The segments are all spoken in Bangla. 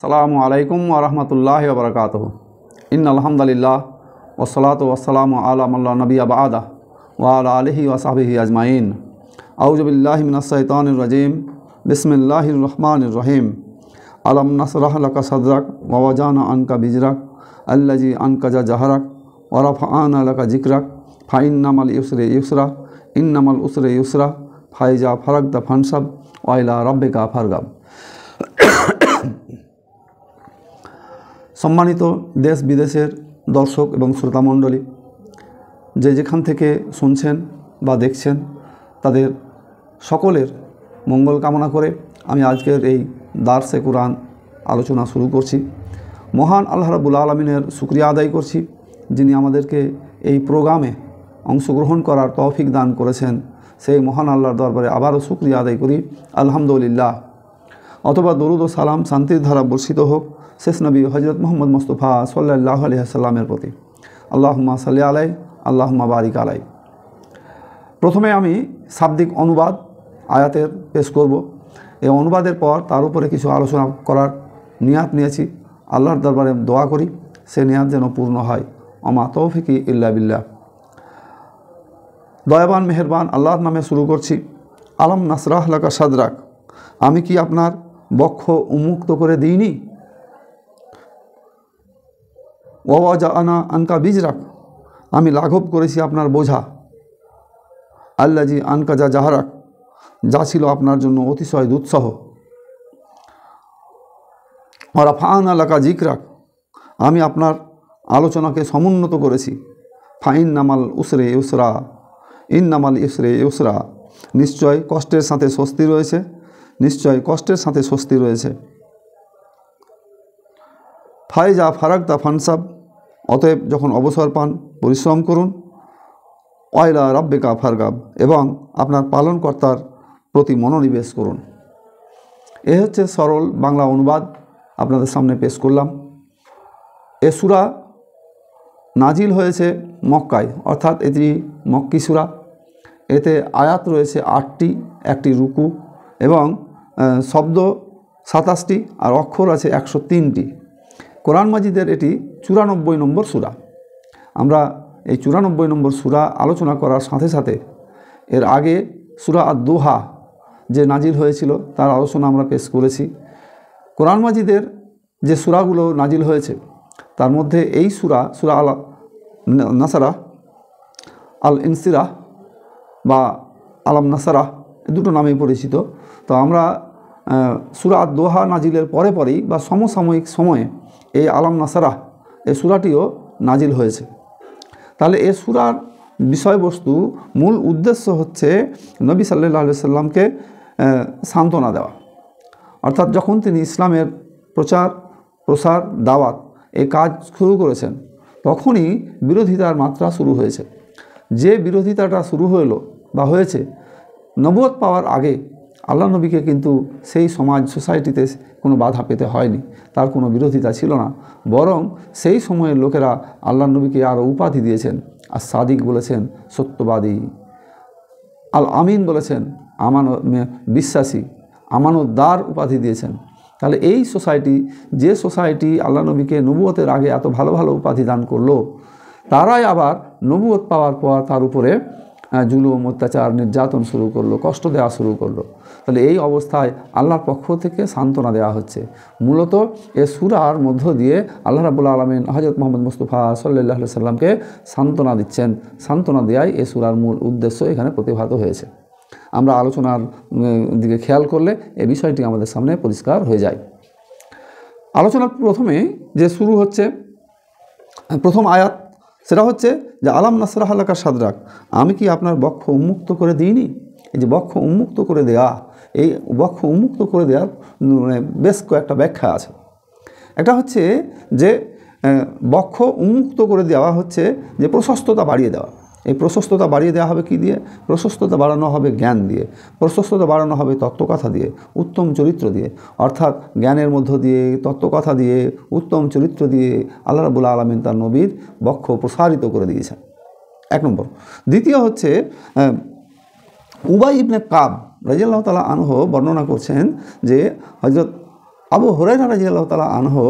আসসালামু আলাইকুম ওয়া রাহমাতুল্লাহি ওয়া বারাকাতুহু। ইন্নাল হামদুলিল্লাহ ওয়াসসালাতু ওয়াসসালামু আলা মান লা নাবিয়্যা বা'দা ওয়া আলা আলিহি ওয়া সাহবিহি আজমাইন। আউযু বিল্লাহি মিনাশ শাইতানির রাজিম। বিসমিল্লাহির রহমানির রহিম। আলাম নাশরাহ লাকা সাদরাক ওয়া ওয়াজানা আনকা বিজরাক আল্লাযী আনকাযা জাহরাক ওয়া রাফা'না লাকা যিকরাক ফা ইন্নামাল ইউসরি ইউসরা ইন্নামাল উসরি ইউসরা ফাইজা ফারাগতা ফানসাব ওয়া ইলা রাব্বিকা ফারগাব। সম্মানিত দেশ বিদেশের দর্শক এবং শ্রোতামণ্ডলী, যেখান থেকে শুনছেন বা দেখছেন তাদের সকলের মঙ্গল কামনা করে আমি আজকের এই দার্সে কুরআন আলোচনা শুরু করছি। মহান আল্লাহ রাব্বুল আলামিনের শুকরিয়া আদায় করছি, যিনি আমাদেরকে এই প্রোগ্রামে অংশগ্রহণ করার তৌফিক দান করেছেন। সেই মহান আল্লাহর দরবারে আবারও শুকরিয়া আদায় করি, আলহামদুলিল্লাহ। অথবা দরুদ ও সালাম শান্তির ধারা বর্ষিত হোক শেষ নবী হযরত মুহাম্মদ মুস্তাফা সাল্লাল্লাহু আলাইহি ওয়াসাল্লামের প্রতি। আল্লাহুম্মা সাল্লি আলাইহি আল্লাহুম্মা বারিক আলাইহি। প্রথমে আমি শাব্দিক অনুবাদ আয়াতের পেশ করব। এই অনুবাদের পর তার উপরে কিছু আলোচনা করার নিয়াত নিয়েছি। আল্লাহর দরবারে দোয়া করি সে নিয়াত যেন পূর্ণ হয়। ওমা তৌফিকি ইল্লা বিল্লাহ। দয়াবান মেহেরবান আল্লাহর নামে শুরু করছি। আলাম নাশরাহ লাকা সাদরাক, আমি কি আপনার বক্ষ উন্মুক্ত করে দিইনি? ওয়া ওয়াজানা আনকা বিজরাক, আমি লাঘব করেছি আপনার বোঝা। আল্লাযী আনকাযা জাহরাক, যা ছিল আপনার জন্য অতিশয় দুঃসহ। ওয়া রাফা'না লাকা যিকরাক, আমি আপনার আলোচনাকে সমুন্নত করেছি। ফা ইন্নামাল উসরি ইউসরা ইন্নামাল ইউসরি ইউসরা, নিশ্চয় কষ্টের সাথে স্বস্তি রয়েছে, নিশ্চয় কষ্টের সাথে স্বস্তি রয়েছে। ফাইজা ফারাগতা ফানসাব, অতএব যখন অবসর পান পরিশ্রম করুন। ওয়াইলা রাব্বিকা ফারগাব, এবং আপনার পালনকর্তার প্রতি মনোনিবেশ করুন। এ হচ্ছে সরল বাংলা অনুবাদ আপনাদের সামনে পেশ করলাম। এ সূরা নাজিল হয়েছে মক্কায়, অর্থাৎ এটি মক্কি সূরা। এতে আয়াত রয়েছে 8টি, একটি রুকু এবং শব্দ 27টি আর অক্ষর আছে 103টি। কোরআন মাজিদের এটি 94 নম্বর সূরা। আমরা এই 94 নম্বর সূরা আলোচনা করার সাথে সাথে এর আগে সূরা আদ-দুহা যে নাজিল হয়েছিল তার আলোচনা আমরা পেশ করেছি। কোরআন মাজিদের যে সূরাগুলো নাজিল হয়েছে তার মধ্যে এই সূরা আল নাসরাহ, আল ইনসিরাহ বা আলাম নাসরাহ, দুটো নামেই পরিচিত। তো আমরা সূরা আদ-দুহা নাজিলের পরেই বা সমসাময়িক সময়ে এই আলাম নাসরাহ এই সূরাটিও নাজিল হয়েছে। তাহলে এই সূরার বিষয়বস্তু মূল উদ্দেশ্য হচ্ছে নবী সাল্লাল্লাহু আলাইহি সাল্লামকে সান্ত্বনা দেওয়া। অর্থাৎ যখন তিনি ইসলামের প্রচার প্রসার দাওয়াত এই কাজ শুরু করেছেন তখনই বিরোধিতার মাত্রা শুরু হয়েছে। যে বিরোধিতাটা শুরু হয়েছে নবুয়ত পাওয়ার আগে আল্লাহ নবীকে কিন্তু সেই সোসাইটিতে কোনো বাধা পেতে হয়নি, তার কোনো বিরোধিতা ছিল না। বরং সেই সময়ের লোকেরা আল্লাহ নবীকে আরও উপাধি দিয়েছেন। আর সাদিক বলেছেন সত্যবাদী, আল আমিন বলেছেন বিশ্বাসী, আমানতদার উপাধি দিয়েছেন। তাহলে এই যে সোসাইটি আল্লাহ নবীকে নবুয়তের আগে এত ভালো ভালো উপাধি দান করলো, তারাই আবার নবুয়ত পাওয়ার পর তার উপরে জুলুম, অত্যাচার, নির্যাতন শুরু করলো, কষ্ট দেওয়া শুরু করলো। তাহলে এই অবস্থায় আল্লাহর পক্ষ থেকে সান্ত্বনা দেওয়া হচ্ছে। মূলত এ সূরার মধ্য দিয়ে আল্লাহ রাব্বুল আলামিন হযরত মুহাম্মদ মুস্তাফা সাল্লাল্লাহু আলাইহি সাল্লামকে সান্ত্বনা দিচ্ছেন। সান্ত্বনা দেওয়াই এ সূরার মূল উদ্দেশ্য এখানে প্রতিভাত হয়েছে। আমরা আলোচনার দিকে খেয়াল করলে এই বিষয়টি আমাদের সামনে পরিষ্কার হয়ে যায়। আলোচনার প্রথমে যে শুরু হচ্ছে প্রথম আয়াত, সেটা হচ্ছে যে আলাম নাশরাহ লাকা সাদরাক, আমি কি আপনার বক্ষ উন্মুক্ত করে দিইনি? এই যে বক্ষ উন্মুক্ত করে দেওয়া, এই বক্ষ উন্মুক্ত করে দেওয়ার বেশ কয়েকটা ব্যাখ্যা আছে। একটা হচ্ছে যে বক্ষ উন্মুক্ত করে দেওয়া হচ্ছে যে প্রশস্ততা বাড়িয়ে দেওয়া। এই প্রশস্ততা বাড়িয়ে দেওয়া হবে কি দিয়ে? প্রশস্ততা বাড়ানো হবে জ্ঞান দিয়ে, প্রশস্ততা বাড়ানো হবে তত্ত্বকথা দিয়ে, উত্তম চরিত্র দিয়ে। অর্থাৎ জ্ঞানের মধ্য দিয়ে, তত্ত্বকথা দিয়ে, উত্তম চরিত্র দিয়ে আল্লাহ রাব্বুল আলামিন তার নবীর বক্ষ প্রসারিত করে দিয়েছেন। এক নম্বর। দ্বিতীয় হচ্ছে উবাই ইবনে কাব রাদিয়াল্লাহু তাআলা আনহু বর্ণনা করছেন যে হযরত আবু হুরায়রা রাদিয়াল্লাহু তাআলা আনহু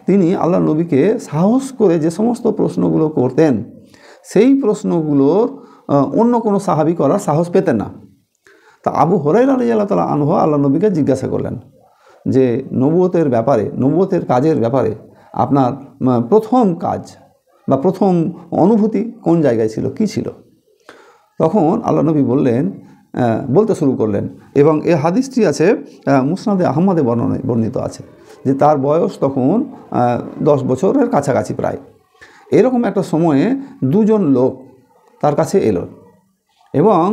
তিনি আল্লাহ নবীকে সাহস করে যে সমস্ত প্রশ্নগুলো করতেন সেই প্রশ্নগুলোর অন্য কোনো সাহাবী করার সাহস পেতেন না। তা আবু হুরায়রা রাদিয়াল্লাহু তাআলা আনহু আল্লাহ নবীকে জিজ্ঞাসা করলেন যে নবুয়তের ব্যাপারে, নবুয়তের কাজের ব্যাপারে আপনার প্রথম কাজ বা প্রথম অনুভূতি কোন জায়গায় ছিল, কি ছিল? তখন আল্লাহ নবী বলতে শুরু করলেন, এবং এই হাদিসটি আছে মুসনাদে আহমদে বর্ণিত আছে যে তার বয়স তখন 10 বছরের কাছাকাছি প্রায়। এরকম একটা সময়ে দুজন লোক তার কাছে এলো, এবং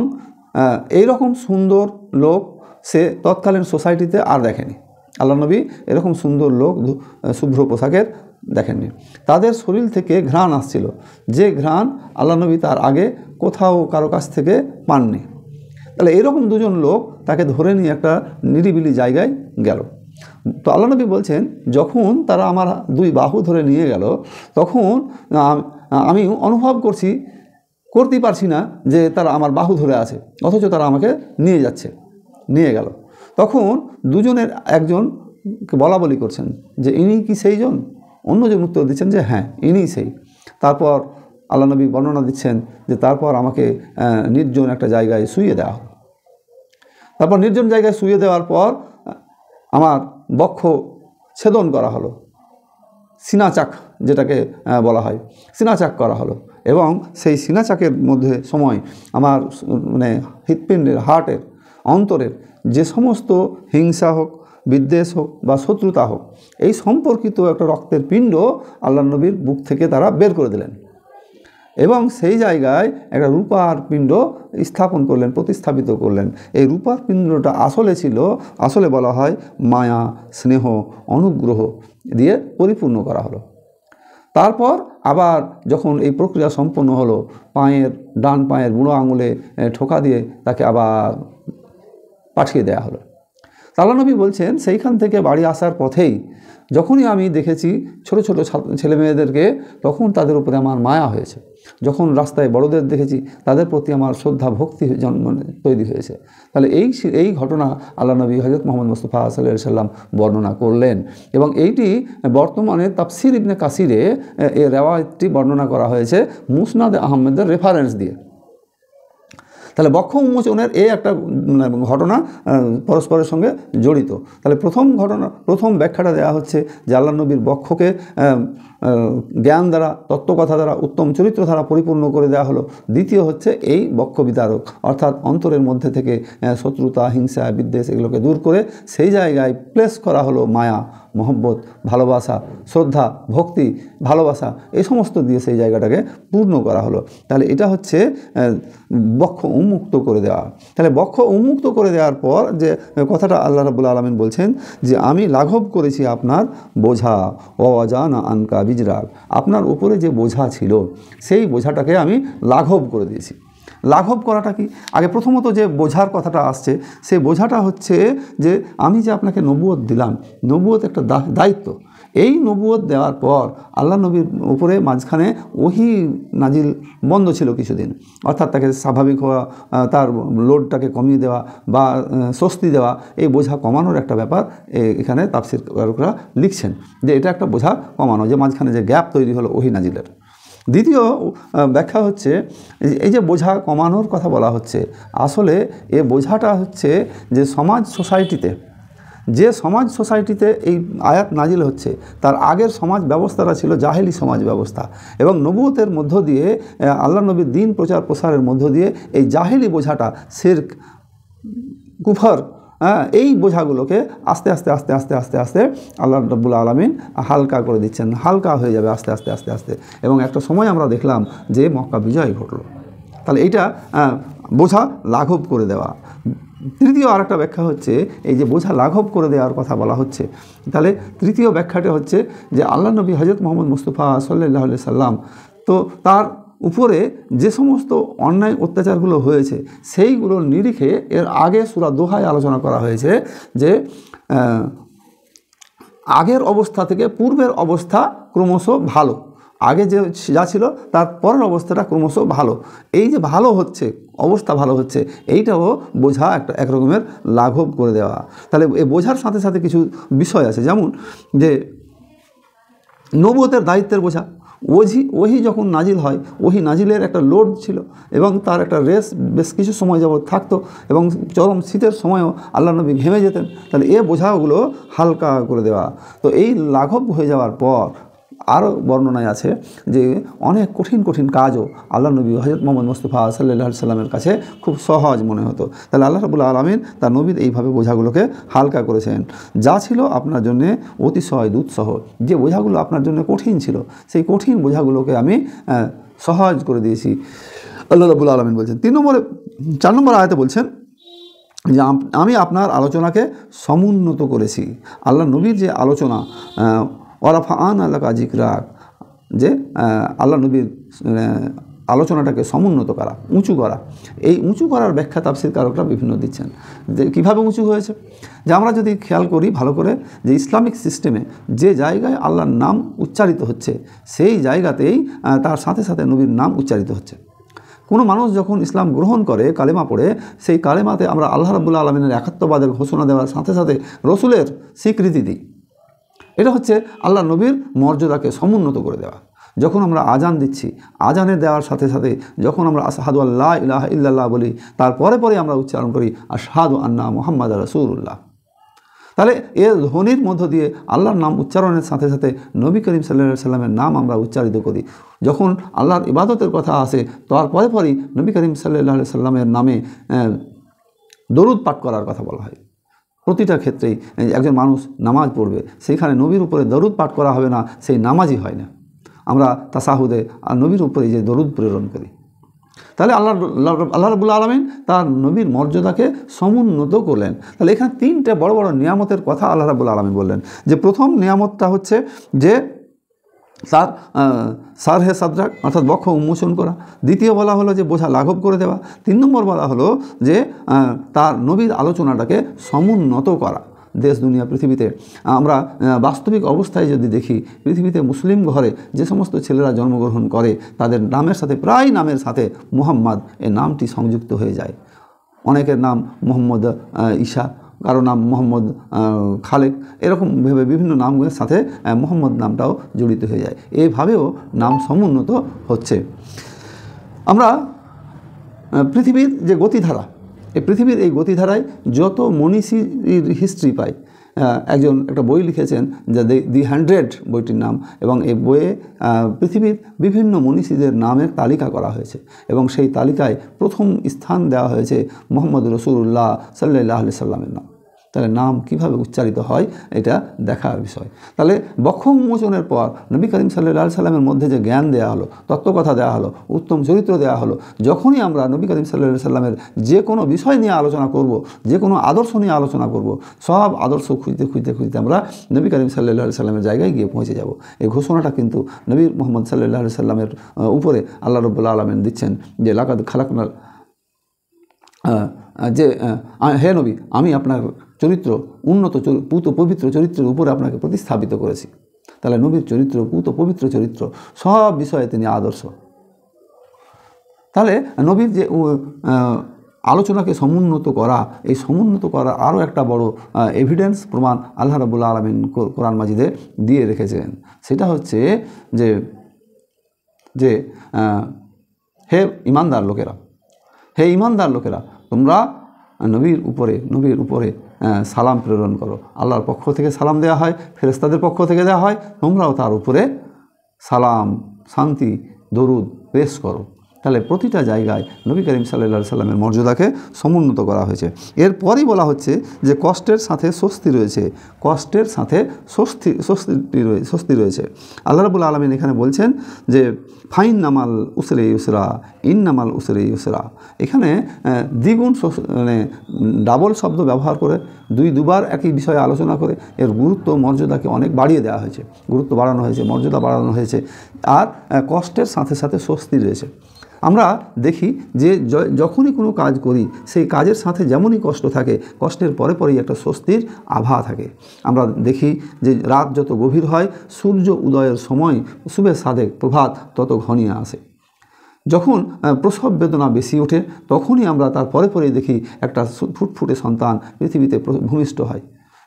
এইরকম সুন্দর লোক সে তৎকালীন সোসাইটিতে আর দেখেনি। আল্লাহ নবী এরকম সুন্দর লোক শুভ্র পোশাকের দেখেননি। তাদের শরীর থেকে ঘ্রাণ আসছিল, যে ঘ্রাণ আল্লাহ নবী তার আগে কোথাও কারো কাছ থেকে পাননি। তাহলে এরকম দুজন লোক তাকে ধরে নিয়ে একটা নিরিবিলি জায়গায় গেল। তো আল্লাহ নবী বলছেন, যখন তারা আমার 2 বাহু ধরে নিয়ে গেল, তখন আমি অনুভব করতেই পারছি না যে তারা আমার বাহু ধরে আছে, অথচ তারা আমাকে নিয়ে গেল। তখন দুজনের একজন বলাবলি করছেন যে ইনি কি সেই জন? অন্যজন উত্তর দিচ্ছেন যে হ্যাঁ, ইনি সেই। তারপর আল্লাহ নবী বর্ণনা দিচ্ছেন যে তারপর আমাকে নির্জন একটা জায়গায় শুইয়ে দেওয়া হলো। তারপর নির্জন জায়গায় শুইয়ে দেওয়ার পর আমার বক্ষ ছেদন করা হলো, সিনাচাক যেটাকে বলা হয়, সিনাচাক করা হলো, এবং সেই সিনাচাকের মধ্যে সময় আমার হৃৎপিণ্ডের, হার্টের, অন্তরের যে সমস্ত হিংসা হোক, বিদ্বেষ হোক বা শত্রুতা হোক, এই সম্পর্কিত একটা রক্তের পিণ্ড আল্লাহ নবীর বুক থেকে তারা বের করে দিলেন, এবং সেই জায়গায় একটা রূপার পিণ্ড স্থাপন করলেন, প্রতিস্থাপিত করলেন। এই রূপার পিণ্ডটা আসলে বলা হয় মায়া, স্নেহ, অনুগ্রহ দিয়ে পরিপূর্ণ করা হলো। তারপর আবার যখন এই প্রক্রিয়া সম্পন্ন হলো, ডান পায়ের বুড়ো আঙুলে ঠোকা দিয়ে তাকে আবার পাঠিয়ে দেয়া হলো। আল্লাহ নবী বলছেন, সেইখান থেকে বাড়ি আসার পথেই যখনই আমি দেখেছি ছোট ছোট ছেলে মেয়েদেরকে, তখন তাদের উপরে আমার মায়া হয়েছে। যখন রাস্তায় বড়দের দেখেছি, তাদের প্রতি আমার শ্রদ্ধা ভক্তি তৈরি হয়েছে। তাহলে এই ঘটনা আল্লাহ নবী হযরত মুহাম্মদ মুস্তাফা সাল্লাল্লাহু আলাইহি সাল্লাম বর্ণনা করলেন, এবং এইটি বর্তমানে তাফসির ইবনে কাসিরে এই রিওয়ায়াতটি বর্ণনা করা হয়েছে মুসনাদে আহমদের রেফারেন্স দিয়ে। তাহলে বক্ষ উন্মোচনের এই একটা ঘটনা পরস্পরের সঙ্গে জড়িত। তাহলে প্রথম ব্যাখ্যাটা দেওয়া হচ্ছে যে আল্লাহ নবীর বক্ষকে জ্ঞান দ্বারা, তত্ত্বকথা দ্বারা, উত্তম চরিত্র দ্বারা পরিপূর্ণ করে দেওয়া হলো। দ্বিতীয় হচ্ছে এই বক্ষ বিতারক, অর্থাৎ অন্তরের মধ্যে থেকে শত্রুতা, হিংসা, বিদ্বেষ এগুলোকে দূর করে সেই জায়গায় প্লেস করা হলো মায়া, মহব্বত, ভালোবাসা, শ্রদ্ধা, ভক্তি, ভালোবাসা, এই সমস্ত দিয়ে সেই জায়গাটাকে পূর্ণ করা হলো। তাহলে এটা হচ্ছে বক্ষ উন্মুক্ত করে দেওয়া। তাহলে বক্ষ উন্মুক্ত করে দেওয়ার পর যে কথাটা আল্লাহ রাব্বুল আলামিন বলছেন যে আমি লাঘব করেছি আপনার বোঝা, ওয়াজানা আনকা বিজরাক, আপনার উপরে যে বোঝা ছিল সেই বোঝাটাকে আমি লাঘব করে দিয়েছি। লাঘব করাটা কি? আগে প্রথমত যে বোঝার কথাটা আসছে, সেই বোঝাটা হচ্ছে যে আমি যে আপনাকে নবুয়ত দিলাম, নবুয়ত একটা দায়িত্ব। এই নবুয়ত দেওয়ার পর আল্লাহ নবীর উপরে মাঝখানে ওহী নাজিল বন্ধ ছিল কিছুদিন, অর্থাৎ তাকে স্বাভাবিক হওয়া, তার লোডটাকে কমিয়ে দেওয়া বা স্বস্তি দেওয়া, এই বোঝা কমানোর একটা ব্যাপার এখানে তাফসীরকাররা লিখছেন যে এটা একটা বোঝা কমানো, যে মাঝখানে যে গ্যাপ তৈরি হলো ওহী নাজিলের। দ্বিতীয় ব্যাখ্যা হচ্ছে এই যে বোঝা কমানোর কথা বলা হচ্ছে, আসলে এ বোঝাটা হচ্ছে যে সমাজ সোসাইটিতে এই আয়াত নাজিল হচ্ছে, তার আগের সমাজ ব্যবস্থাটা ছিল জাহেলি সমাজ ব্যবস্থা, এবং নবুয়তের মধ্য দিয়ে আল্লাহ নবীর দ্বীন প্রচার প্রসারের মধ্য দিয়ে এই জাহেলি বোঝাটা, শিরক, কুফর, এই বোঝাগুলোকে আস্তে আস্তে আস্তে আস্তে আস্তে আস্তে আল্লাহ রাব্বুল আলামিন হালকা করে দিচ্ছেন, হালকা হয়ে যাবে আস্তে আস্তে আস্তে আস্তে। এবং একটা সময় আমরা দেখলাম যে মক্কা বিজয় ঘটল। তাহলে এইটা বোঝা লাঘব করে দেওয়া। তৃতীয় আরেকটা ব্যাখ্যা হচ্ছে এই যে বোঝা লাঘব করে দেওয়ার কথা বলা হচ্ছে, তাহলে তৃতীয় ব্যাখ্যাটা হচ্ছে যে আল্লাহ নবী হযরত মুহাম্মদ মুস্তাফা সাল্লাল্লাহু আলাইহি সাল্লাম, তো তার উপরে যে সমস্ত অন্যায় অত্যাচারগুলো হয়েছে সেইগুলোর নিরিখে এর আগে সূরা দোহায় আলোচনা করা হয়েছে যে আগের অবস্থা থেকে পূর্বের অবস্থা ক্রমশ ভালো, আগে যে যা ছিল তার পরের অবস্থাটা ক্রমশ ভালো। এই যে ভালো হচ্ছে, অবস্থা ভালো হচ্ছে, এইটাও বোঝা এক রকমের লাঘব করে দেওয়া। তাহলে এই বোঝার সাথে সাথে কিছু বিষয় আছে, যেমন যে নবুয়তের দায়িত্বের বোঝা। ওহি যখন নাজিল হয়, ওহি নাজিলের একটা লোড ছিল এবং তার একটা রেস বেশ কিছু সময় যাবত থাকতো এবং চরম শীতের সময়ও আল্লাহ নবী ঘেমে যেতেন। তাহলে এ বোঝাগুলো হালকা করে দেওয়া। তো এই লাঘব হয়ে যাওয়ার পর আরও বর্ণনায় আছে যে অনেক কঠিন কঠিন কাজও আল্লাহ নবী হযরত মুহাম্মদ মুস্তাফা সাল্লাল্লাহু আলাইহি সাল্লামের কাছে খুব সহজ মনে হতো। তাহলে আল্লাহ রাব্বুল আলামিন তার নবীর এইভাবে বোঝাগুলোকে হালকা করেছেন। যা ছিল আপনার জন্য অতিশয় দুঃসহ, যে বোঝাগুলো আপনার জন্য কঠিন ছিল, সেই কঠিন বোঝাগুলোকে আমি সহজ করে দিয়েছি, আল্লাহ রাব্বুল আলামিন বলছেন। 4 নম্বর আয়াতে বলছেন যে আমি আপনার আলোচনাকে সমুন্নত করেছি। আল্লাহ নবীর যে আলোচনা, ওয়ারাফাআন আলাকা যিকরাক, যে আল্লাহ নবীর আলোচনাটাকে সমুন্নত করা, উঁচু করা। এই উঁচু করার ব্যাখ্যা তাফসীরকারকরা বিভিন্ন দিচ্ছেন যে কীভাবে উঁচু হয়েছে। যে আমরা যদি খেয়াল করি ভালো করে, যে ইসলামিক সিস্টেমে যে জায়গায় আল্লাহর নাম উচ্চারিত হচ্ছে সেই জায়গাতেই তার সাথে সাথে নবীর নাম উচ্চারিত হচ্ছে। কোনো মানুষ যখন ইসলাম গ্রহণ করে, কালেমা পড়ে, সেই কালেমাতে আমরা আল্লাহ রাব্বুল আলামিনের একাত্মবাদের ঘোষণা দেওয়ার সাথে সাথে রসুলের স্বীকৃতি দিই। এটা হচ্ছে আল্লাহ নবীর মর্যাদাকে সমুন্নত করে দেওয়া। যখন আমরা আজান দিচ্ছি, আজানে দেওয়ার সাথে সাথে যখন আমরা আশহাদু আল্লা ইলাহা ইল্লাল্লাহ বলি, তারপরে পরে আমরা উচ্চারণ করি আশহাদু আন্না মুহাম্মাদা রাসূলুল্লাহ। তাহলে এর ধ্বনির মধ্য দিয়ে আল্লাহর নাম উচ্চারণের সাথে সাথে নবী করিম সাল্লাল্লাহু আলাইহি সাল্লামের নাম আমরা উচ্চারিত করি। যখন আল্লাহর ইবাদতের কথা আসে, তারপরে পরেই নবী করিম সাল্লাল্লাহু আলাইহি সাল্লামের নামে দরুদ পাঠ করার কথা বলা হয়। প্রতিটা ক্ষেত্রেই একজন মানুষ নামাজ পড়বে, সেইখানে নবীর উপরে দরুদ পাঠ করা হবে না, সেই নামাজই হয় না। আমরা তাসাহুদে আর নবীর উপরে যে দরুদ প্রেরণ করি। তাহলে আল্লাহ রাব্বুল আলামিন তার নবীর মর্যাদাকে সমুন্নত করলেন। তাহলে এখানে 3টে বড় বড় নিয়ামতের কথা আল্লাহ রাব্বুল আলামিন বললেন। যে প্রথম নিয়ামতটা হচ্ছে যে তার সারহে সাদরাক, অর্থাৎ বক্ষ উন্মোচন করা। দ্বিতীয় বলা হলো যে বোঝা লাঘব করে দেওয়া। 3 নম্বর বলা হলো যে তার নবীর আলোচনাটাকে সমুন্নত করা। দেশ দুনিয়া পৃথিবীতে আমরা বাস্তবিক অবস্থায় যদি দেখি, পৃথিবীতে মুসলিম ঘরে যে সমস্ত ছেলেরা জন্মগ্রহণ করে তাদের নামের সাথে, প্রায় নামের সাথে মুহাম্মদ এই নামটি সংযুক্ত হয়ে যায়। অনেকের নাম মোহাম্মদ ঈশা, কারো নাম মোহাম্মদ খালেক, এরকম ভেবে বিভিন্ন নামের সাথে মোহাম্মদ নামটাও জড়িত হয়ে যায়। এইভাবেও নাম সমুন্নত হচ্ছে। আমরা পৃথিবীর যে গতিধারা, এই পৃথিবীর এই গতিধারায় যত মনীষীর হিস্ট্রি পাই, একটা বই লিখেছেন যা দি 100 বইটির নাম, এবং এই বইয়ে পৃথিবীর বিভিন্ন মনীষীদের নামের তালিকা করা হয়েছে এবং সেই তালিকায় প্রথম স্থান দেওয়া হয়েছে মুহাম্মদ রাসূলুল্লাহ সাল্লাল্লাহু আলাইহি সাল্লামের নাম। তাহলে নাম কিভাবে উচ্চারিত হয় এটা দেখার বিষয়। তাহলে বক্ষ উন্মোচনের পর নবী করিম সাল্লাল্লাহু আলাইহি সাল্লামের মধ্যে যে জ্ঞান দেওয়া হলো, তত্ত্বকথা দেওয়া হলো, উত্তম চরিত্র দেওয়া হলো, যখনই আমরা নবী করিম সাল্লাল্লাহু আলাইহি সাল্লামের যে কোনো বিষয় নিয়ে আলোচনা করব, যে কোনো আদর্শ নিয়ে আলোচনা করব, সব আদর্শ খুঁজতে খুঁজতে খুঁজতে আমরা নবী করিম সাল্লাল্লাহু আলাইহি সাল্লামের জায়গায় গিয়ে পৌঁছে যাব। এই ঘোষণাটা কিন্তু নবী মুহাম্মদ সাল্লাল্লাহু আলাইহি সাল্লামের উপরে আল্লাহ রাব্বুল আলামিন দিচ্ছেন যে লাকাদ খালাকনাল, যে হে নবী, আমি আপনার চরিত্র উন্নত পুত পবিত্র চরিত্রের উপরে আপনাকে প্রতিস্থাপিত করেছি। তাহলে নবীর চরিত্র, পুত পবিত্র চরিত্র, সব বিষয়ে তিনি আদর্শ। তাহলে নবীর যে আলোচনাকে সমুন্নত করা, এই সমুন্নত করার আরও একটা বড় এভিডেন্স, প্রমাণ আল্লাহ রাব্বুল আলামিন কোরআন মাজিদে দিয়ে রেখেছেন। সেটা হচ্ছে যে হে ঈমানদার লোকেরা, হে ঈমানদার লোকেরা, তোমরা নবীর উপরে সালাম প্রেরণ করো। আল্লাহর পক্ষ থেকে সালাম দেওয়া হয়, ফেরেশতাদের পক্ষ থেকে দেওয়া হয়, তোমরাও তার উপরে সালাম, শান্তি, দরুদ পেশ করো। তাহলে প্রতিটা জায়গায় নবী করিম সাল্লাল্লাহু আলাইহি সাল্লামের মর্যাদাকে সমুন্নত করা হয়েছে। এরপরই বলা হচ্ছে যে কষ্টের সাথে স্বস্তি রয়েছে, কষ্টের সাথে স্বস্তি রয়েছে। আল্লাহ রাব্বুল আলামিন এখানে বলছেন যে ফাইন নামাল উসরে ইউসরা, ইন নামাল উসরে ইউসরা। এখানে দ্বিগুণ, মানে ডাবল শব্দ ব্যবহার করে দুবার একই বিষয়ে আলোচনা করে এর গুরুত্ব মর্যাদাকে অনেক বাড়িয়ে দেওয়া হয়েছে, গুরুত্ব বাড়ানো হয়েছে, মর্যাদা বাড়ানো হয়েছে। আর কষ্টের সাথে সাথে স্বস্তি রয়েছে। আমরা দেখি যে যখনই কোনো কাজ করি সেই কাজের সাথে যেমনই কষ্ট থাকে, কষ্টের পরে পরেই একটা স্বস্তির আভা থাকে। আমরা দেখি যে রাত যত গভীর হয়, সূর্য উদয়ের সময় শুভে সাদেক প্রভাত তত ঘনিয়ে আসে। যখন প্রসব বেদনা বেশি ওঠে, তখনই আমরা তার পরে পরেই দেখি একটা ফুটফুটে সন্তান পৃথিবীতে ভূমিষ্ঠ হয়।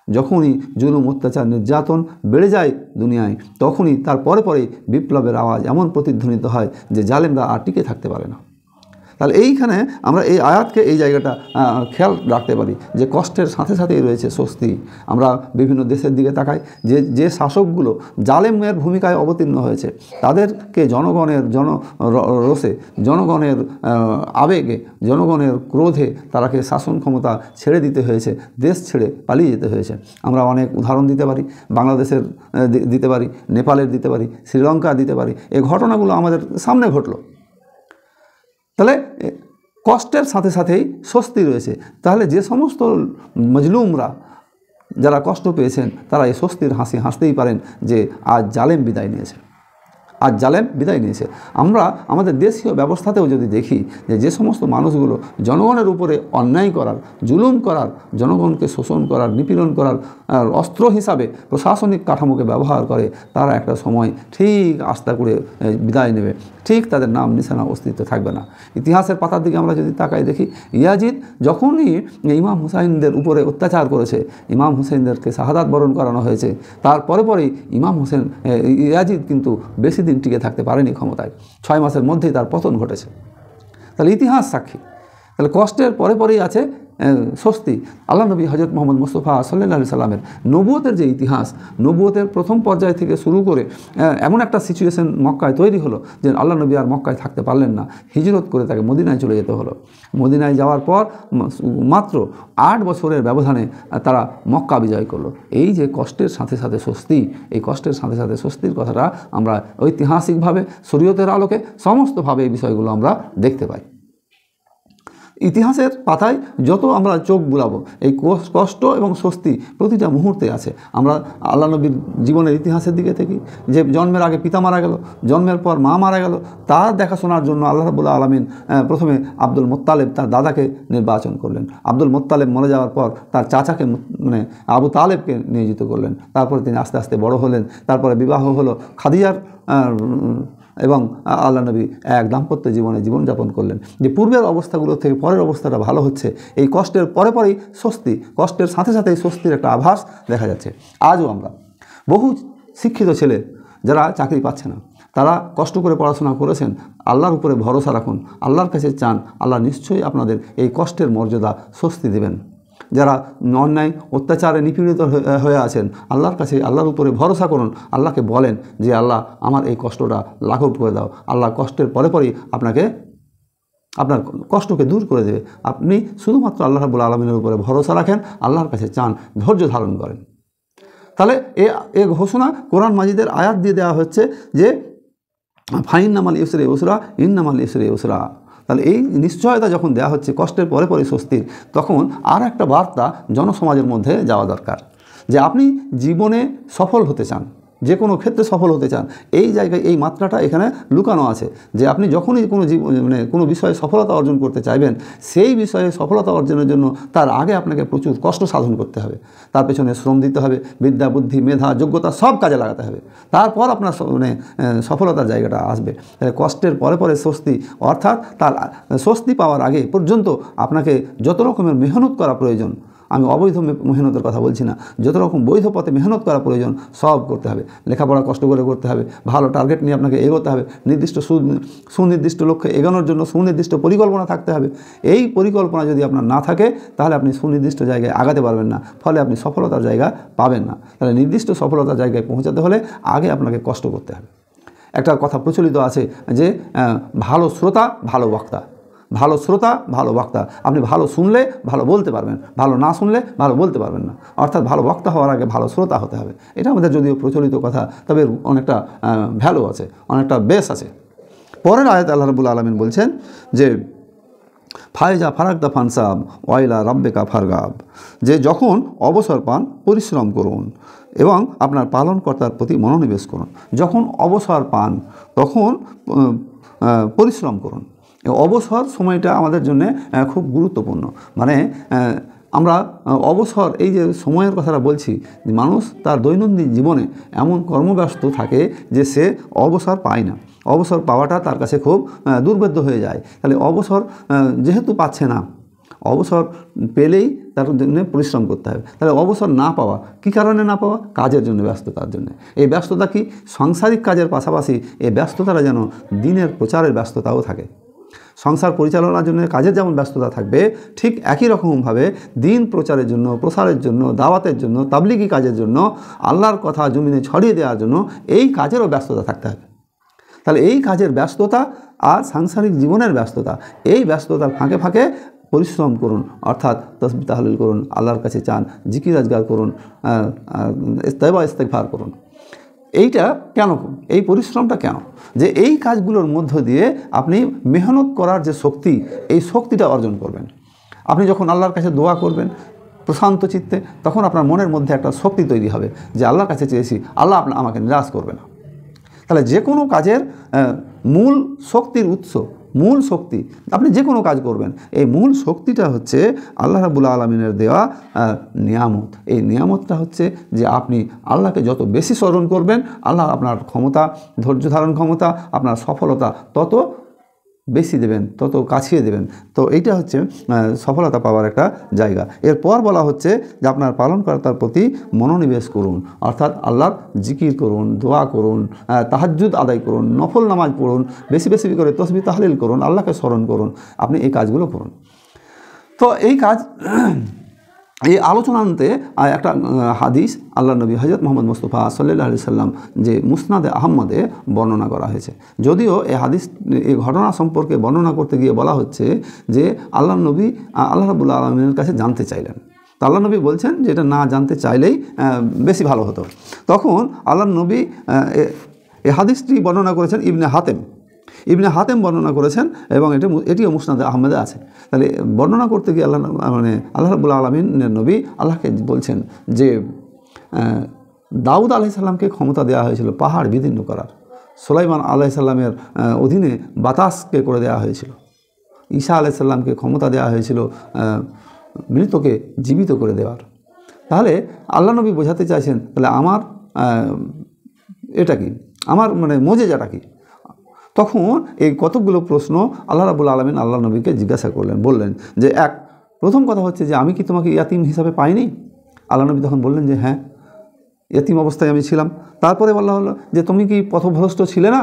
যখনই জুলুম, অত্যাচার, নির্যাতন বেড়ে যায় দুনিয়ায়, তখনই তার পরে পরেই বিপ্লবের আওয়াজ এমন প্রতিধ্বনিত হয় যে জালেমরা আর টিকে থাকতে পারে না। তাহলে এইখানে আমরা এই আয়াতকে এই জায়গাটা খেয়াল রাখতে পারি যে কষ্টের সাথে সাথেই রয়েছে স্বস্তি। আমরা বিভিন্ন দেশের দিকে তাকাই, যে শাসকগুলো জালেমের ভূমিকায় অবতীর্ণ হয়েছে, তাদেরকে জনগণের রোষে, জনগণের আবেগে, জনগণের ক্রোধে তারাকে শাসন ক্ষমতা ছেড়ে দিতে হয়েছে, দেশ ছেড়ে পালিয়ে যেতে হয়েছে। আমরা অনেক উদাহরণ দিতে পারি, বাংলাদেশের দিতে পারি, নেপালের দিতে পারি, শ্রীলঙ্কা দিতে পারি। এই ঘটনাগুলো আমাদের সামনে ঘটল। তাহলে কষ্টের সাথে সাথেই স্বস্তি রয়েছে। তাহলে যে সমস্ত মজলুমরা যারা কষ্ট পেয়েছেন, তারা এই স্বস্তির হাসি হাসতেই পারেন যে আজ জালেম বিদায় নিয়েছে, আজ জালেম বিদায় নিয়েছে। আমরা আমাদের দেশীয় ব্যবস্থাতেও যদি দেখি যে সমস্ত মানুষগুলো জনগণের উপরে অন্যায় করার, জুলুম করার, জনগণকে শোষণ করার, নিপীড়ন করার অস্ত্র হিসাবে প্রশাসনিক কাঠামোকে ব্যবহার করে, তারা একটা সময় ঠিক আস্থা করে বিদায় নেবে, ঠিক তাদের নাম নিশানা অস্তিত্ব থাকবে না। ইতিহাসের পাতার দিকে আমরা যদি তাকাই দেখি, ইয়াজিদ যখনই ইমাম হুসাইনদের উপরে অত্যাচার করেছে, ইমাম হুসাইনদেরকে শাহাদাত বরণ করানো হয়েছে, তারপরে পরেই ইয়াজিদ কিন্তু বেশি দিন টিকে থাকতে পারেনি ক্ষমতায়। 6 মাসের মধ্যেই তার পতন ঘটেছে। তাহলে ইতিহাস সাক্ষী। তাহলে কষ্টের পরে পরেই আছে স্বস্তি। আল্লাহ নবী হযরত মুহাম্মদ মুস্তাফা সাল্লাল্লাহু আলাইহি সাল্লামের নবুয়তের যে ইতিহাস, নবুয়তের প্রথম পর্যায় থেকে শুরু করে এমন একটা সিচুয়েশন মক্কায় তৈরি হলো যে আল্লাহ নবী আর মক্কায় থাকতে পারলেন না, হিজরত করে তাকে মদিনায় চলে যেতে হলো। মদিনায় যাওয়ার পর মাত্র 8 বছরের ব্যবধানে তারা মক্কা বিজয় করলো। এই যে কষ্টের সাথে সাথে স্বস্তি, এই কষ্টের সাথে সাথে স্বস্তির কথাটা আমরা ঐতিহাসিকভাবে, শরীয়তের আলোকে সমস্তভাবে এই বিষয়গুলো আমরা দেখতে পাই। ইতিহাসের পাতায় যত আমরা চোখ বুলাবো, এই কষ্ট এবং স্বস্তি প্রতিটা মুহূর্তে আছে। আমরা আল্লাহ নবীর জীবনের ইতিহাসের দিকে থেকে যে জন্মের আগে পিতা মারা গেল, জন্মের পর মা মারা গেল, তার দেখাশোনার জন্য আল্লাহ রাব্বুল আলামিন প্রথমে আব্দুল মুত্তালিব তার দাদাকে নির্বাচন করলেন। আব্দুল মুত্তালিব মরে যাওয়ার পর তার চাচাকে আবু তালেবকে নিয়োজিত করলেন। তারপরে তিনি আস্তে আস্তে বড় হলেন। তারপরে বিবাহ হলো খাদিজার এবং আল্লাহ নবী এক দাম্পত্য জীবনে জীবনযাপন করলেন। যে পূর্বের অবস্থাগুলো থেকে পরের অবস্থাটা ভালো হচ্ছে, এই কষ্টের পরে পরেই স্বস্তি, কষ্টের সাথে সাথেই স্বস্তির একটা আভাস দেখা যাচ্ছে। আজও আমরা বহু শিক্ষিত ছেলে যারা চাকরি পাচ্ছে না, তারা কষ্ট করে পড়াশোনা করেছেন, আল্লাহর উপরে ভরসা রাখুন, আল্লাহর কাছে চান, আল্লাহ নিশ্চয়ই আপনাদের এই কষ্টের মর্যাদা স্বস্তি দেবেন। যারা অন্যায় অত্যাচারে নিপীড়িত হয়ে আছেন, আল্লাহর কাছে, আল্লাহর উপরে ভরসা করুন, আল্লাহকে বলেন যে আল্লাহ আমার এই কষ্টটা লাঘব করে দাও। আল্লাহ কষ্টের পরে পরেই আপনার কষ্টকে দূর করে দেবে। আপনি শুধুমাত্র আল্লাহ রাব্বুল আলামিনের উপরে ভরসা রাখেন, আল্লাহর কাছে চান, ধৈর্য ধারণ করেন। তাহলে এ ঘোষণা কোরআন মাজিদের আয়াত দিয়ে দেওয়া হচ্ছে যে ফাইন্নামাল ইউসরি ইউসরা ইন্নামাল ইউসরি ইউসরা। তাহলে এই নিশ্চয়তা যখন দেওয়া হচ্ছে কষ্টের পরে পরে স্বস্তির, তখন আর একটা বার্তা জনসমাজের মধ্যে যাওয়া দরকার যে আপনি জীবনে সফল হতে চান, যে কোনো ক্ষেত্রে সফল হতে চান, এই জায়গায় এই মাত্রাটা এখানে লুকানো আছে যে আপনি যখনই কোনো বিষয়ে সফলতা অর্জন করতে চাইবেন, সেই বিষয়ে সফলতা অর্জনের জন্য তার আগে আপনাকে প্রচুর কষ্ট সাধন করতে হবে, তার পেছনে শ্রম দিতে হবে, বিদ্যা, বুদ্ধি, মেধা, যোগ্যতা সব কাজে লাগাতে হবে, তারপর আপনার সফলতার জায়গাটা আসবে। তাহলে কষ্টের পরে পরে স্বস্তি, অর্থাৎ তার স্বস্তি পাওয়ার আগে পর্যন্ত আপনাকে যত রকমের মেহনত করা প্রয়োজন, আমি অবৈধ মেহনতের কথা বলছি না, যত রকম বৈধ পথে মেহনত করা প্রয়োজন সব করতে হবে। লেখাপড়া কষ্ট করে করতে হবে, ভালো টার্গেট নিয়ে আপনাকে এগোতে হবে, নির্দিষ্ট সুনির্দিষ্ট লক্ষ্যে এগোনোর জন্য সুনির্দিষ্ট পরিকল্পনা থাকতে হবে। এই পরিকল্পনা যদি আপনার না থাকে, তাহলে আপনি সুনির্দিষ্ট জায়গায় আগাতে পারবেন না, ফলে আপনি সফলতার জায়গা পাবেন না। তাহলে নির্দিষ্ট সফলতার জায়গায় পৌঁছাতে হলে আগে আপনাকে কষ্ট করতে হবে। একটা কথা প্রচলিত আছে যে ভালো শ্রোতা ভালো বক্তা, ভালো শ্রোতা ভালো বক্তা। আপনি ভালো শুনলে ভালো বলতে পারবেন, ভালো না শুনলে ভালো বলতে পারবেন না। অর্থাৎ ভালো বক্তা হওয়ার আগে ভালো শ্রোতা হতে হবে। এটা আমাদের যদিও প্রচলিত কথা, তবে অনেকটা ভ্যালু আছে, অনেকটা বেস আছে। পরের আয়াতে আল্লাহ রাব্বুল আলামিন বলছেন যে ফায়জা ফারাকদা ফানসাব ওয়াইলা রাব্বিকা ফারগাব, যে যখন অবসর পান পরিশ্রম করুন এবং আপনার পালনকর্তার প্রতি মনোনিবেশ করুন। যখন অবসর পান তখন পরিশ্রম করুন। অবসর সময়টা আমাদের জন্য খুব গুরুত্বপূর্ণ। মানে আমরা অবসর, এই যে সময়ের কথাটা বলছি, যে মানুষ তার দৈনন্দিন জীবনে এমন কর্মব্যস্ত থাকে যে সে অবসর পায় না। অবসর পাওয়াটা তার কাছে খুব দুর্বোধ্য হয়ে যায়। তাহলে অবসর যেহেতু পাচ্ছে না, অবসর পেলেই তার জন্য পরিশ্রম করতে হবে। তাহলে অবসর না পাওয়া, কী কারণে না পাওয়া? কাজের জন্য, ব্যস্ততার জন্য। এই ব্যস্ততা কি সাংসারিক কাজের পাশাপাশি এই ব্যস্ততাটা যেন দিনের প্রচারের ব্যস্ততাও থাকে। সংসার পরিচালনার জন্য কাজের যেমন ব্যস্ততা থাকবে, ঠিক একই রকমভাবে দিন প্রচারের জন্য, প্রসারের জন্য, দাওয়াতের জন্য, তাবলিগি কাজের জন্য, আল্লাহর কথা জমিনে ছড়িয়ে দেওয়ার জন্য এই কাজেরও ব্যস্ততা থাকতে হবে। তাহলে এই কাজের ব্যস্ততা আর সাংসারিক জীবনের ব্যস্ততা, এই ব্যস্ততার ফাঁকে ফাঁকে পরিশ্রম করুন, অর্থাৎ তাসবিহ তাহলিল করুন, আল্লাহর কাছে চান, জিকির আজগার করুন, তওবা ইস্তেগফার করুন। এইটা কেন? এই পরিশ্রমটা কেন? যে এই কাজগুলোর মধ্য দিয়ে আপনি মেহনত করার যে শক্তি, এই শক্তিটা অর্জন করবেন। আপনি যখন আল্লাহর কাছে দোয়া করবেন প্রশান্ত চিত্তে, তখন আপনার মনের মধ্যে একটা শক্তি তৈরি হবে যে আল্লাহর কাছে চেয়েছি, আল্লাহ আমাকে নিরাশ করবে না। তাহলে যে কোনো কাজের মূল শক্তির উৎস, মূল শক্তি, আপনি যে কোনো কাজ করবেন, এই মূল শক্তিটা হচ্ছে আল্লাহ রাব্বুল আলামিনের দেওয়া নিয়ামত। এই নিয়ামতটা হচ্ছে যে আপনি আল্লাহকে যত বেশি স্মরণ করবেন, আল্লাহ আপনার ক্ষমতা, ধৈর্য ধারণ ক্ষমতা, আপনার সফলতা তত বেশি দেবেন, তত কাছিয়ে দেবেন। তো এইটা হচ্ছে সফলতা পাওয়ার একটা জায়গা। এরপর বলা হচ্ছে যে আপনার পালনকর্তার প্রতি মনোনিবেশ করুন, অর্থাৎ আল্লাহর জিকির করুন, দোয়া করুন, তাহাজ্জুদ আদায় করুন, নফল নামাজ পড়ুন, বেশি বেশি করে তাসবিহ তাহলিল করুন, আল্লাহকে স্মরণ করুন। আপনি এই কাজগুলো করুন। তো এই কাজ, এই আলোচনাতে একটা হাদিস আল্লাহ নবী হযরত মুহাম্মদ মুস্তাফা সাল্লাল্লাহু আলাইহি সাল্লাম যে মুসনাদে আহমদে বর্ণনা করা হয়েছে। যদিও এই হাদিস, এই ঘটনা সম্পর্কে বর্ণনা করতে গিয়ে বলা হচ্ছে যে আল্লাহ নবী আল্লাহ রাব্বুল আলামিনের কাছে জানতে চাইলেন। তো আল্লাহ নবী বলছেন যে এটা না জানতে চাইলেই বেশি ভালো হতো। তখন আল্লাহ নবী এই হাদিসটি বর্ণনা করেছেন ইবনে হাতেম বর্ণনা করেছেন, এবং এটিও মুসনাদে আহমদে আছে। তাহলে বর্ণনা করতে গিয়ে আল্লাহ রাব্বুল আলামিনের নবী আল্লাহকে বলছেন যে দাউদ আলাইহিস সালামকে ক্ষমতা দেওয়া হয়েছিল পাহাড় বিদীর্ণ করার, সুলাইমান আলাইহিস সালামের অধীনে বাতাসকে করে দেওয়া হয়েছিল, ঈসা আলাইহিস সালামকে ক্ষমতা দেওয়া হয়েছিল মৃতকে জীবিত করে দেওয়ার। তাহলে আল্লাহ নবী বোঝাতে চাইছেন তাহলে আমার এটা কি, আমার মজেজাটা কি? তখন এই কতগুলো প্রশ্ন আল্লাহ রাব্বুল আলামিন আল্লাহ নবীকে জিজ্ঞাসা করলেন। বললেন যে প্রথম কথা হচ্ছে যে আমি কি তোমাকে ইয়াতিম হিসাবে পাইনি? আল্লাহ নবী তখন বললেন যে হ্যাঁ, ইয়াতিম অবস্থায় আমি ছিলাম। তারপরে বলা হলো যে তুমি কি পথভ্রষ্ট ছিলে না?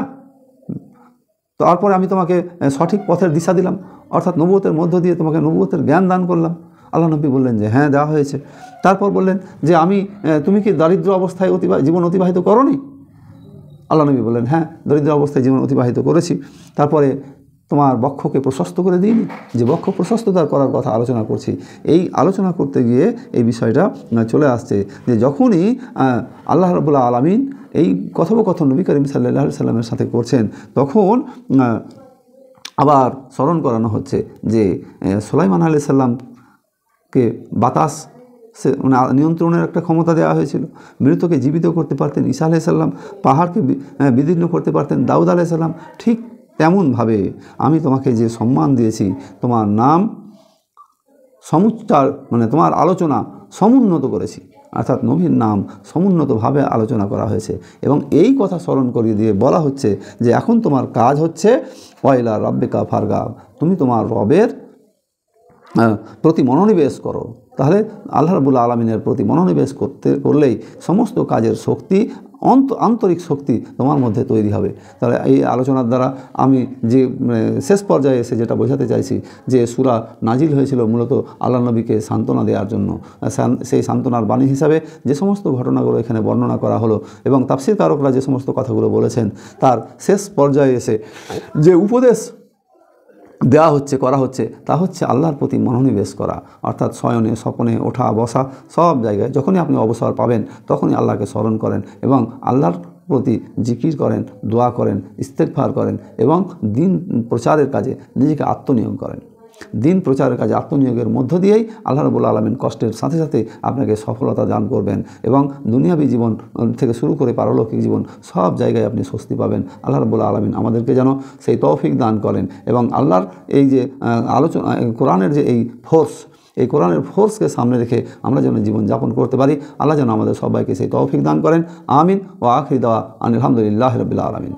তারপরে আমি তোমাকে সঠিক পথের দিশা দিলাম, অর্থাৎ নবুয়তের মধ্য দিয়ে তোমাকে নবুয়তের জ্ঞান দান করলাম। আল্লাহ নবী বললেন যে হ্যাঁ, দেওয়া হয়েছে। তারপর বললেন যে তুমি কি দারিদ্র অবস্থায় জীবন অতিবাহিত করোনি? আল্লাহ নবী বললেন হ্যাঁ, দরিদ্র অবস্থায় জীবন অতিবাহিত করেছি। তারপরে তোমার বক্ষকে প্রশস্ত করে দিইনি? যে বক্ষ প্রশস্ততা করার কথা আলোচনা করছি, এই আলোচনা করতে গিয়ে এই বিষয়টা চলে আসছে যে যখনই আল্লাহ রাব্বুল আলামিন এই কথোপকথন নবী করিম সাল্লাল্লাহু আলাইহি সাল্লামের সাথে করছেন, তখন আবার স্মরণ করানো হচ্ছে যে সুলাইমান আলাইহিস সালামকে বাতাস নিয়ন্ত্রণের একটা ক্ষমতা দেওয়া হয়েছিল, মৃতকে জীবিত করতে পারতেন ঈসা আলাইহিস সালাম, পাহাড়কে বিদীর্ণ করতে পারতেন দাউদ আলাইহিস সালাম। ঠিক তেমনভাবে আমি তোমাকে যে সম্মান দিয়েছি, তোমার নাম সমুচ্চার তোমার আলোচনা সমুন্নত করেছি, অর্থাৎ নবীর নাম সমুন্নতভাবে আলোচনা করা হয়েছে। এবং এই কথা স্মরণ করিয়ে দিয়ে বলা হচ্ছে যে এখন তোমার কাজ হচ্ছে ওয়াইলা রাব্বিকা ফারগাব, তুমি তোমার রবের প্রতি মনোনিবেশ করো। তাহলে আল্লাহ রাব্বুল আলামিনের প্রতি মনোনিবেশ করলেই সমস্ত কাজের শক্তি, আন্তরিক শক্তি তোমার মধ্যে তৈরি হবে। তাহলে এই আলোচনার দ্বারা আমি যে শেষ পর্যায়ে এসে যেটা বোঝাতে চাইছি যে সূরা নাজিল হয়েছিল মূলত আল্লাহ নবীকে সান্ত্বনা দেওয়ার জন্য। সেই সান্ত্বনার বাণী হিসাবে যে সমস্ত ঘটনাগুলো এখানে বর্ণনা করা হলো এবং তাফসীরকারকরা যে সমস্ত কথাগুলো বলেছেন, তার শেষ পর্যায়ে এসে যে উপদেশ করা হচ্ছে তা হচ্ছে আল্লাহর প্রতি মনোনিবেশ করা, অর্থাৎ শয়নে স্বপনে ওঠা বসা সব জায়গায় যখনই আপনি অবসর পাবেন তখনই আল্লাহকে স্মরণ করেন এবং আল্লাহর প্রতি জিকির করেন, দোয়া করেন, ইস্তেগফার করেন এবং দিন প্রচারের কাজে নিজেকে আত্মনিয়োগ করেন। দিন প্রচারের কাজে আত্মনিয়োগের মধ্য দিয়েই আল্লাহ রাব্বুল আলামিন কষ্টের সাথে সাথে আপনাকে সফলতা দান করবেন এবং দুনিয়াবী জীবন থেকে শুরু করে পারলৌকিক জীবন সব জায়গায় আপনি স্বস্তি পাবেন। আল্লাহ রাব্বুল আলামিন আমাদেরকে যেন সেই তৌফিক দান করেন এবং আল্লাহর এই যে আলোচনা, কোরআনের যে এই ফোর্স, এই কোরআনের ফোর্সকে সামনে রেখে আমরা যেন জীবনযাপন করতে পারি। আল্লাহ যেন আমাদের সবাইকে সেই তৌফিক দান করেন। আমিন। ও আখির দাওয়া আলহামদুলিল্লাহি রাব্বিল আলামিন।